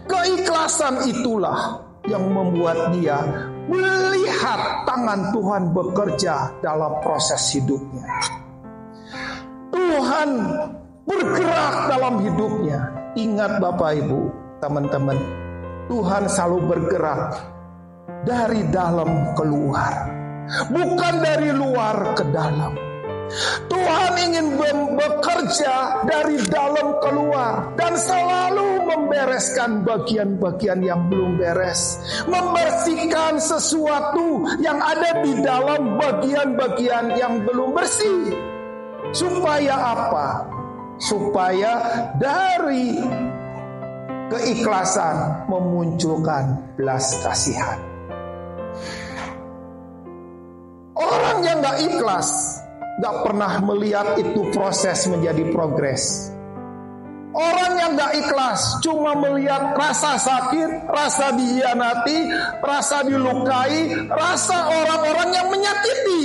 Keikhlasan itulah yang membuat dia melihat tangan Tuhan bekerja dalam proses hidupnya. Tuhan bergerak dalam hidupnya. Ingat Bapak Ibu, teman-teman, Tuhan selalu bergerak dari dalam keluar, bukan dari luar ke dalam. Tuhan ingin bekerja dari dalam keluar dan selalu membereskan bagian-bagian yang belum beres, membersihkan sesuatu yang ada di dalam bagian-bagian yang belum bersih. Supaya apa? Supaya dari keikhlasan memunculkan belas kasihan. Orang yang gak ikhlas gak pernah melihat itu proses menjadi progres. Orang yang gak ikhlas cuma melihat rasa sakit, rasa dihianati, rasa dilukai, rasa orang-orang yang menyakiti.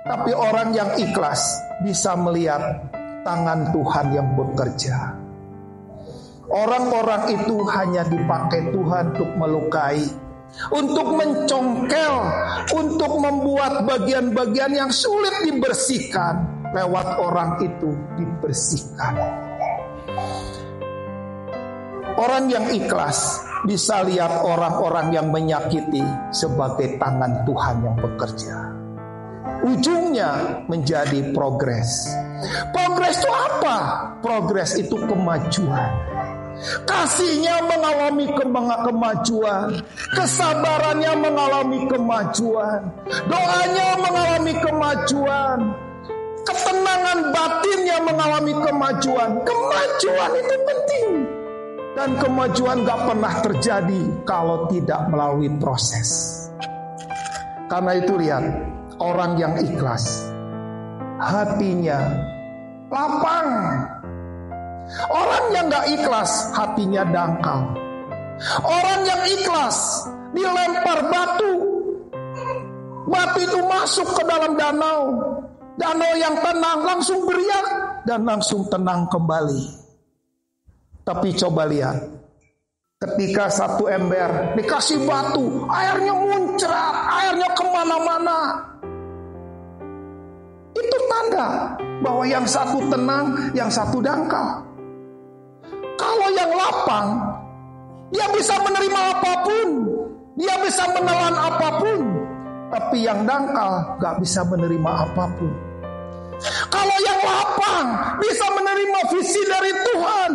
Tapi orang yang ikhlas bisa melihat tangan Tuhan yang bekerja. Orang-orang itu hanya dipakai Tuhan untuk melukai, untuk mencongkel, untuk membuat bagian-bagian yang sulit dibersihkan. Lewat orang itu dibersihkan. Orang yang ikhlas bisa lihat orang-orang yang menyakiti sebagai tangan Tuhan yang bekerja. Ujungnya menjadi progres. Progres itu apa? Progres itu kemajuan. Kasihnya mengalami kemajuan, kesabarannya mengalami kemajuan, doanya mengalami kemajuan, ketenangan batinnya mengalami kemajuan. Kemajuan itu penting, dan kemajuan gak pernah terjadi kalau tidak melalui proses. Karena itu lihat, orang yang ikhlas, hatinya lapang. Orang yang gak ikhlas, hatinya dangkal. Orang yang ikhlas dilempar batu, batu itu masuk ke dalam danau. Danau yang tenang langsung beriak dan langsung tenang kembali. Tapi coba lihat, ketika satu ember dikasih batu, airnya muncrat, airnya kemana-mana. Itu tanda bahwa yang satu tenang, yang satu dangkal. Kalau yang lapang, dia bisa menerima apapun, dia bisa menelan apapun. Tapi yang dangkal gak bisa menerima apapun. Kalau yang lapang bisa menerima visi dari Tuhan,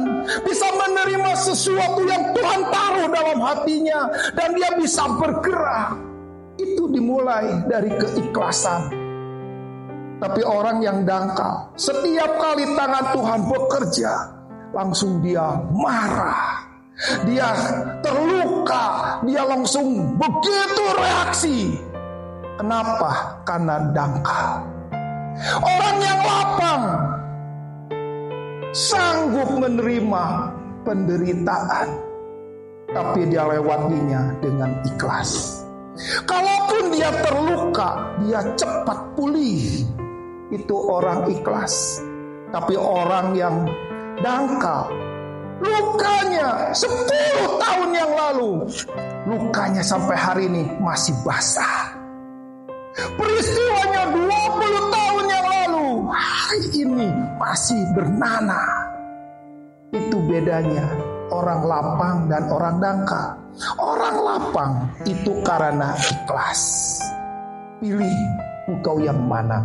bisa menerima sesuatu yang Tuhan taruh dalam hatinya, dan dia bisa bergerak. Itu dimulai dari keikhlasan. Tapi orang yang dangkal, setiap kali tangan Tuhan bekerja, langsung dia marah, dia terluka, dia langsung begitu reaksi. Kenapa? Karena dangkal. Orang yang lapang sanggup menerima penderitaan, tapi dia lewatinya dengan ikhlas. Kalaupun dia terluka, dia cepat pulih. Itu orang ikhlas. Tapi orang yang dangkal, lukanya 10 tahun yang lalu, lukanya sampai hari ini masih basah. Peristiwanya 20 tahun yang lalu, hari ini masih bernanah. Itu bedanya orang lapang dan orang dangkal. Orang lapang itu karena ikhlas. Pilih engkau yang mana.